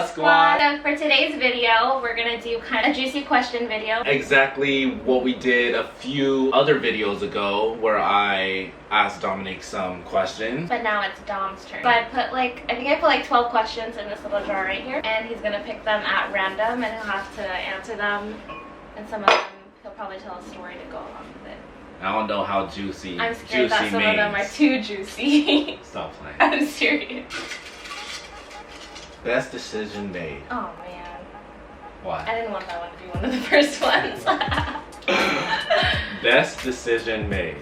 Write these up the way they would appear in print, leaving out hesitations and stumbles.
squad? So for today's video, we're gonna do kind of a juicy question video. Exactly what we did a few other videos ago where I asked Dominic some questions. But now it's Dom's turn. So I think I put like 12 questions in this little jar right here. And he's gonna pick them at random and he'll have to answer them. And some of them, he'll probably tell a story to go along with it. I don't know how juicy. I'm scared that some of them are too juicy. Stop playing. I'm serious. Best decision made. Oh man. Why? I didn't want that one to be one of the first ones. Best decision made.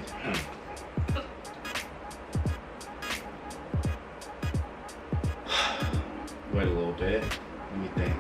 Wait a little bit. Let me think.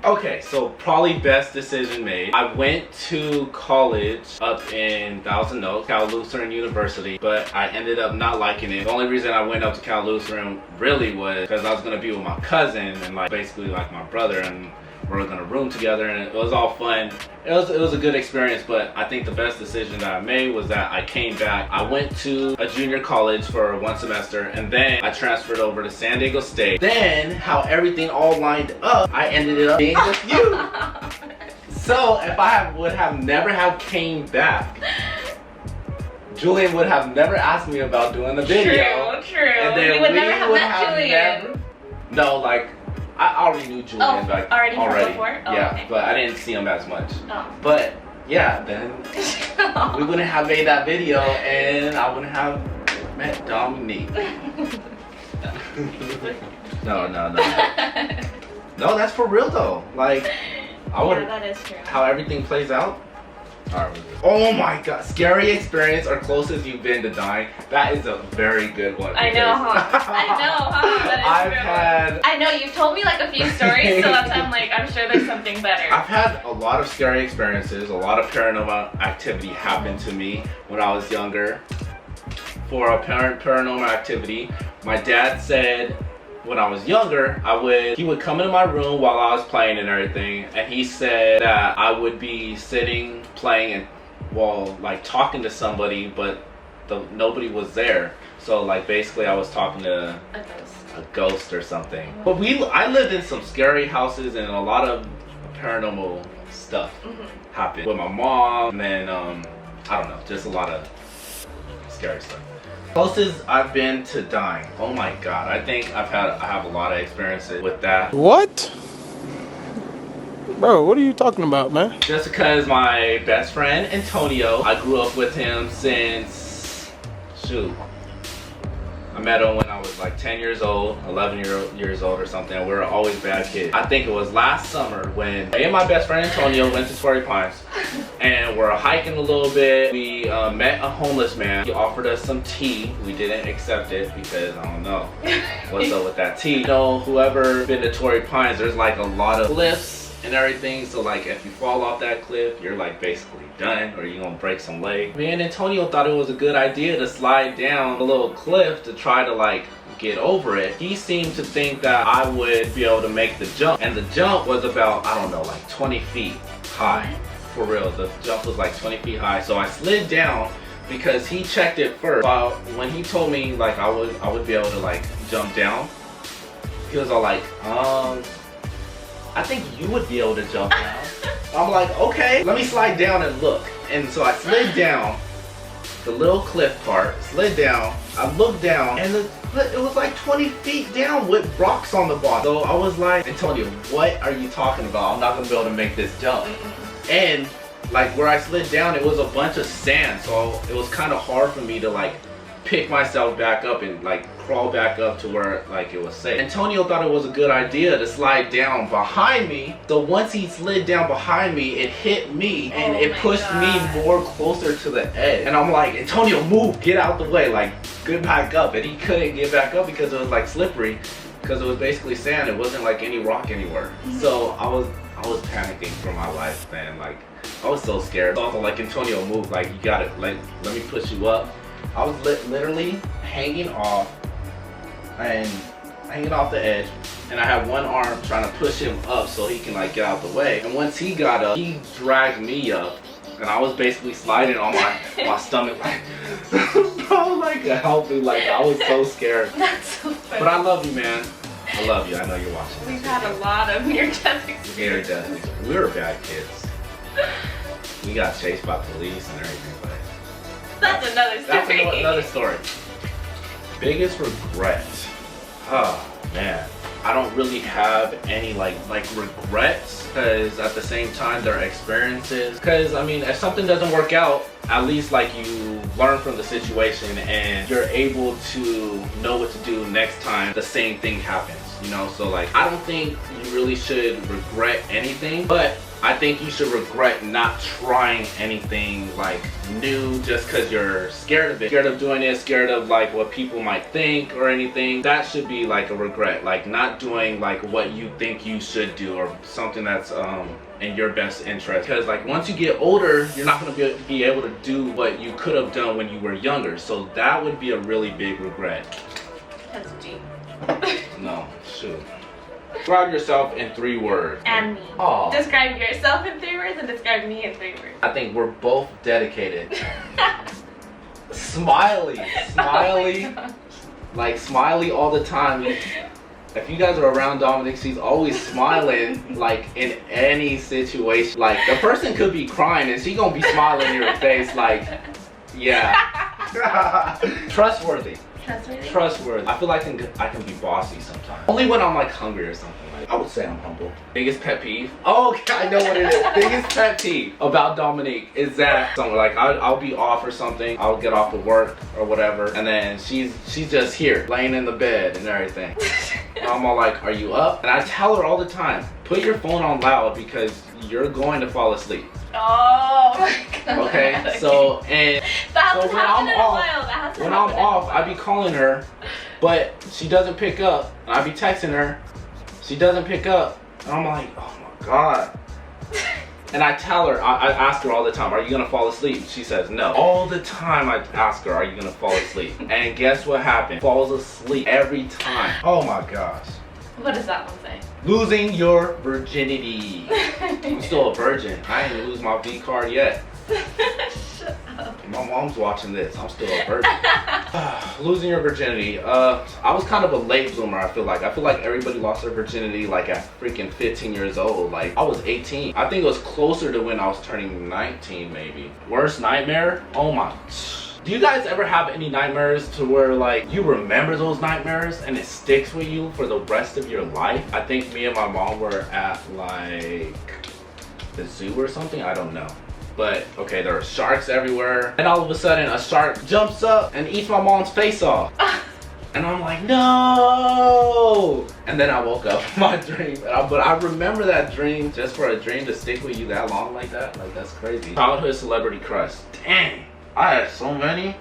Okay, so probably best decision made. I went to college up in Thousand Oaks, Cal Lutheran University, but I ended up not liking it. The only reason I went up to Cal Lutheran really was because I was gonna be with my cousin and basically my brother, and we were gonna room together, and it was all fun. It was a good experience, but I think the best decision that I made was that I came back. I went to a junior college for 1 semester, and then I transferred over to San Diego State. Then, how everything all lined up, I ended up being with you. So, if I would have never have came back, Julian would have never asked me about doing the video. True. And then you would never have met Julian. No, I already knew Julian already. Before? Oh, yeah, okay. but I didn't see him as much. Oh. But yeah, then we wouldn't have made that video and I wouldn't have met Dominic. No. No, that's for real though. I would. Yeah, that is true. How everything plays out. Alright. Oh my god, scary experience or closest you've been to dying. That is a very good one. I know, huh? That is true. I know, you've told me a few stories, so that's why I'm sure there's something better. I've had a lot of scary experiences. A lot of paranormal activity happened to me when I was younger. For a paranormal activity, my dad said when I was younger, he would come into my room while I was playing and everything, and he said that I would be sitting playing and while talking to somebody, but nobody was there. So basically I was talking to a ghost or something. But I lived in some scary houses and a lot of paranormal stuff happened with my mom, and then I don't know, just a lot of scary stuff. Closest I've been to dying. Oh my god, I think I have a lot of experiences with that. What? Bro, what are you talking about, man? Just because my best friend Antonio, I grew up with him since I met him when I was 10 years old, 11 years old or something. We were always bad kids. I think it was last summer when me and my best friend Antonio went to Torrey Pines and we're hiking a little bit. We met a homeless man. He offered us some tea. We didn't accept it because I don't know what's up with that tea. You know, whoever been to Torrey Pines, there's a lot of cliffs and everything, so if you fall off that cliff, you're basically done, or you're gonna break some leg. Me and Antonio thought it was a good idea to slide down a little cliff to try to get over it. He seemed to think that I would be able to make the jump, and the jump was about, I don't know, 20 feet high. For real, the jump was 20 feet high. So I slid down because he checked it first. When he told me I would be able to jump down, he was all I think you would be able to jump down. I'm okay, let me slide down and look. And so I slid down the little cliff part, slid down, I looked down, and it was 20 feet down with rocks on the bottom. So I was Antonio, what are you talking about? I'm not gonna be able to make this jump. And where I slid down, it was a bunch of sand, so it was kind of hard for me to pick myself back up and crawl back up to where it was safe. Antonio thought it was a good idea to slide down behind me. So once he slid down behind me, it hit me and it pushed me more closer to the edge. And I'm Antonio, move, get out the way, get back up. And he couldn't get back up because it was slippery, because it was basically sand. It wasn't any rock anywhere. So I was panicking for my life, man. I was so scared. Also Antonio, move, you got it, let me push you up. I was literally hanging off the edge, and I had one arm trying to push him up so he can get out the way. And once he got up, he dragged me up, and I was basically sliding on my stomach bro, help me, I was so scared. That's so funny. But I love you, man. I love you. I know you're watching. We've had a lot of near-death experiences. Near-death. We were bad kids. We got chased by police and everything, but that's another story. That's another story. Biggest regret. Oh man, I don't really have any like regrets, because at the same time they're experiences. Because I mean, if something doesn't work out, at least like you learn from the situation and you're able to know what to do next time the same thing happens, you know. So like, I don't think you really should regret anything, but I think you should regret not trying anything like new just because you're scared of it. Scared of doing it, scared of like what people might think or anything. That should be like a regret, like not doing like what you think you should do or something that's in your best interest. Because like once you get older, you're not going to be able to do what you could have done when you were younger. So that would be a really big regret. That's deep. No, shoot. Describe yourself in 3 words. And me. Aw. Describe yourself in 3 words and describe me in 3 words. I think we're both dedicated. Smiley. Smiley. Oh Like smiley all the time. If you guys are around Dominic, she's always smiling like in any situation. Like the person could be crying and she gonna be smiling in your face like, yeah. Trustworthy. Trustworthy. I feel like I can be bossy sometimes. Only when I'm like hungry or something. Like, I would say I'm humble. Biggest pet peeve? Oh, I know what it is. Biggest pet peeve about Dominique is that something like I'll be off or something. I'll get off of work or whatever, and then she's just here, laying in the bed and everything. And I'm all like, "Are you up?" And I tell her all the time, "Put your phone on loud because you're going to fall asleep." Oh my god. Okay, so and that so when I'm off, when I'm off, I be calling her, but she doesn't pick up. And I be texting her, she doesn't pick up, and I'm like, oh my god. And I tell her, I ask her all the time, "Are you gonna fall asleep?" She says no. All the time I ask her, "Are you gonna fall asleep?" And guess what happened? Falls asleep every time. Oh my gosh. What does that one say? Losing your virginity. I'm still a virgin. I ain't lose my V card yet. Shut up. My mom's watching this. I'm still a virgin. Losing your virginity. I was kind of a late bloomer, I feel like. I feel like everybody lost their virginity like at freaking 15 years old. Like I was 18. I think it was closer to when I was turning 19 maybe. Worst nightmare? Oh my. Do you guys ever have any nightmares to where like you remember those nightmares and it sticks with you for the rest of your life? I think me and my mom were at like the zoo or something. I don't know. But okay, there are sharks everywhere. And all of a sudden a shark jumps up and eats my mom's face off. And I'm like, no! And then I woke up from my dream. But I remember that dream, just for a dream to stick with you that long like that. Like that's crazy. Childhood celebrity crush. Dang. I had so many.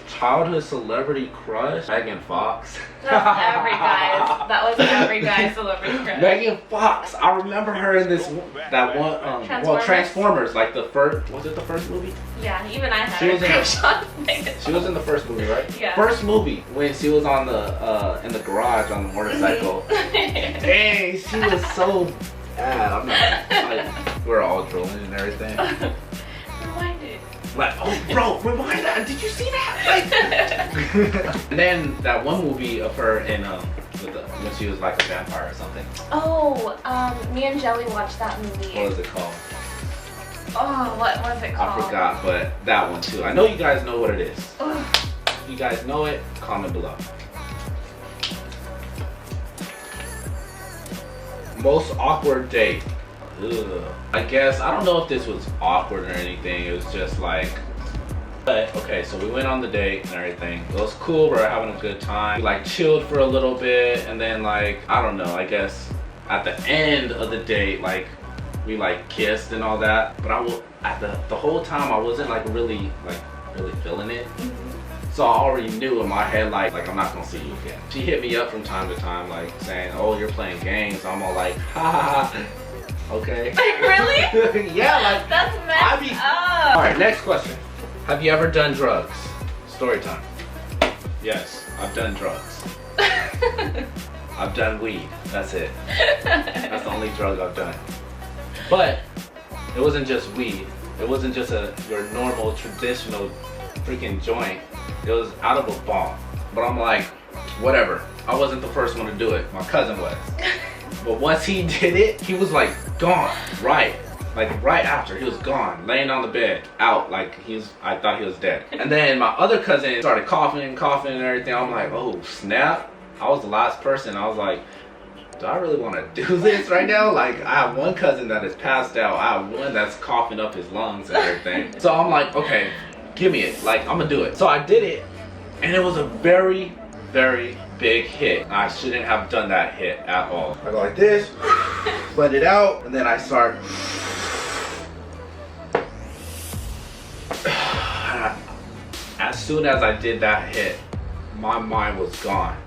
Childhood celebrity crush. Megan Fox. That was every guy's celebrity crush. Megan Fox. I remember her in that one Transformers. Like the first. Was it the first movie? Yeah, even I had a crush on Megan. She was in the first movie, right? Yeah. First movie when she was on the in the garage on the motorcycle. Dang, she was so bad. I'm not. We're all drooling and everything. Rewind it. Like, oh bro, rewind that. Did you see that? Like, and then that one movie of her in when she was like a vampire or something. Oh, me and Jelly watched that movie. What was it called? Oh, what was it called? I forgot, but that one too. I know you guys know what it is. Ugh. If you guys know it, comment below. Most awkward date. Ugh. I guess, I don't know if this was awkward or anything. It was just like, but okay, so we went on the date and everything. It was cool. We were having a good time. We like chilled for a little bit, and then like, I don't know, I guess at the end of the date, like we like kissed and all that. But at the whole time I wasn't like really feeling it. So I already knew in my head like I'm not gonna see you again. She hit me up from time to time like saying, "Oh, you're playing games." So I'm all like, ha ha ha. Okay. Really? Yeah, like that's messed up. All right, next question. Have you ever done drugs? Story time. Yes, I've done drugs. I've done weed. That's it. That's the only drug I've done. But it wasn't just weed. It wasn't just your normal traditional freaking joint. It was out of a bomb. But I'm like, whatever. I wasn't the first one to do it. My cousin was. But once he did it, he was like gone. Right after, he was gone, laying on the bed, out, like I thought he was dead. And then my other cousin started coughing and everything. I'm like, oh snap. I was the last person. I was like, do I really want to do this right now? Like, I have one cousin that is passed out. I have one that's coughing up his lungs and everything. So I'm like, okay, give me it. Like, I'm gonna do it. So I did it, and it was a very, very big hit. I shouldn't have done that hit at all. I go like this, let it out, and then I start. As soon as I did that hit, my mind was gone.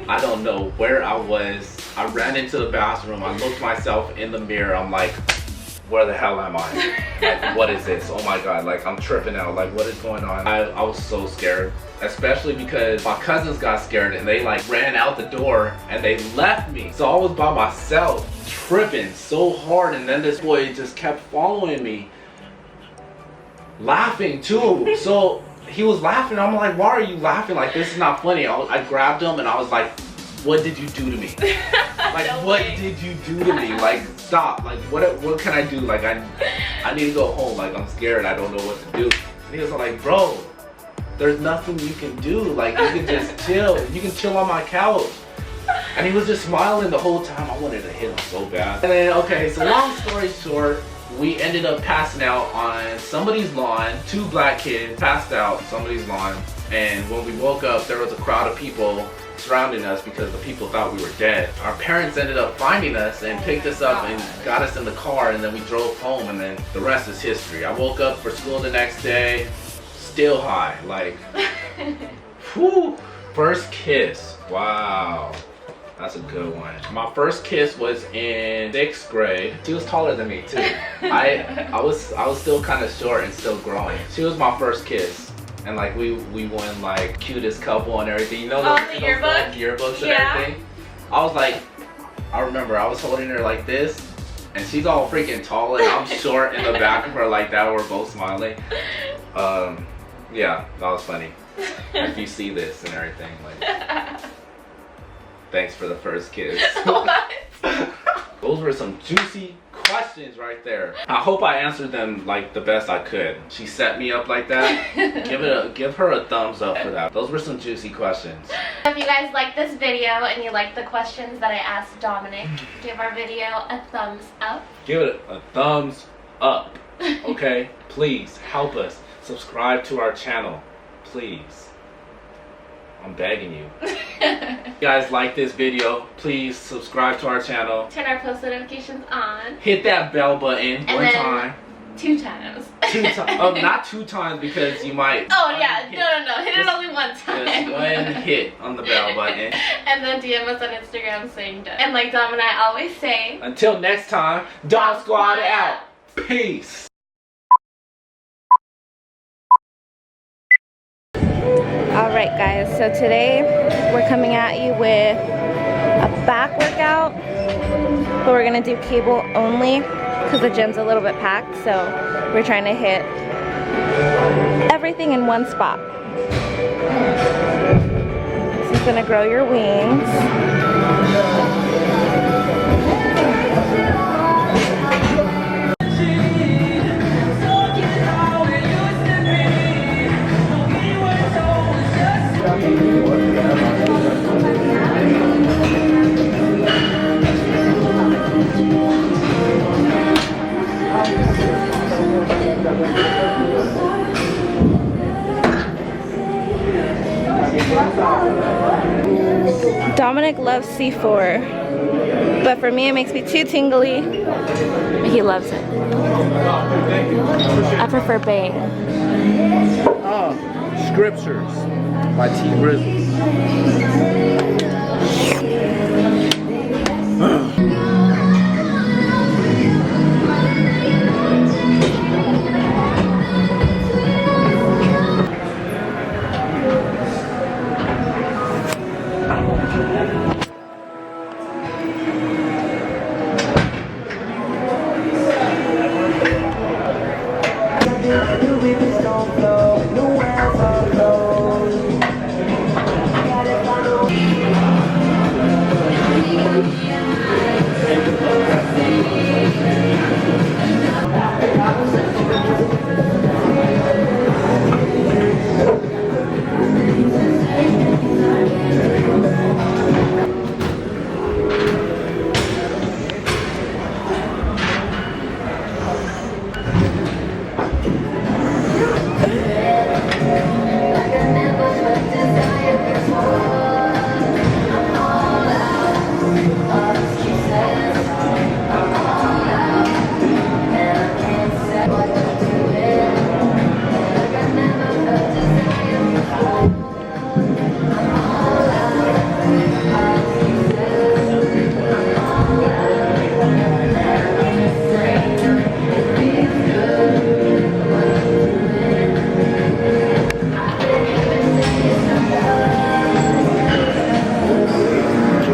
I don't know where I was. I ran into the bathroom. I looked myself in the mirror. I'm like, where the hell am I? Like, what is this? Oh my God, like I'm tripping out. Like, what is going on? I was so scared, especially because my cousins got scared and they like ran out the door and they left me. So I was by myself, tripping so hard, and then this boy just kept following me, laughing too. So he was laughing. I'm like, why are you laughing? Like, this is not funny. I grabbed him and I was like, what did you do to me? Like, what did you do to me? Like, stop. Like, what can I do? Like, I need to go home. Like, I'm scared. I don't know what to do. And he was like, bro, there's nothing you can do. Like, you can just chill. You can chill on my couch. And he was just smiling the whole time. I wanted to hit him so bad. And then, okay, so long story short, we ended up passing out on somebody's lawn. 2 black kids passed out on somebody's lawn. And when we woke up, there was a crowd of people surrounding us because the people thought we were dead. Our parents ended up finding us and picked us up and got us in the car, and then we drove home, and then the rest is history. I woke up for school the next day, still high. Like, whew. First kiss. Wow. That's a good one. My first kiss was in 6th grade. She was taller than me too. I was still kind of short and still growing. She was my first kiss. And like we won like cutest couple and everything. You know those, the yearbook? Yearbooks and everything? I was like, I remember I was holding her like this, and she's all freaking tall and I'm short in the back of her like that. We're both smiling. Yeah, that was funny. If you see this and everything, like, thanks for the first kiss. What? Those were some juicy questions right there. I hope I answered them like the best I could. She set me up like that. Give her a thumbs up for that. Those were some juicy questions. If you guys like this video and you like the questions that I asked Dominic, give our video a thumbs up. Give it a thumbs up. Okay? Please help us. Subscribe to our channel. Please. I'm begging you. If you guys like this video, please subscribe to our channel. Turn our post notifications on. Hit that bell button and one time. 2 times. 2 times. Oh, not 2 times because you might. Oh yeah, no. Hit it only 1 time. Just one hit on the bell button. And then DM us on Instagram saying done. And like Dom and I always say, until next time, Dom Squad out. Peace. Alright guys, so today we're coming at you with a back workout, but we're going to do cable only because the gym's a little bit packed, so we're trying to hit everything in one spot. This is going to grow your wings. Dominic loves C4, but for me it makes me too tingly. He loves it. I prefer Bang. Scriptures by T. Grizzly.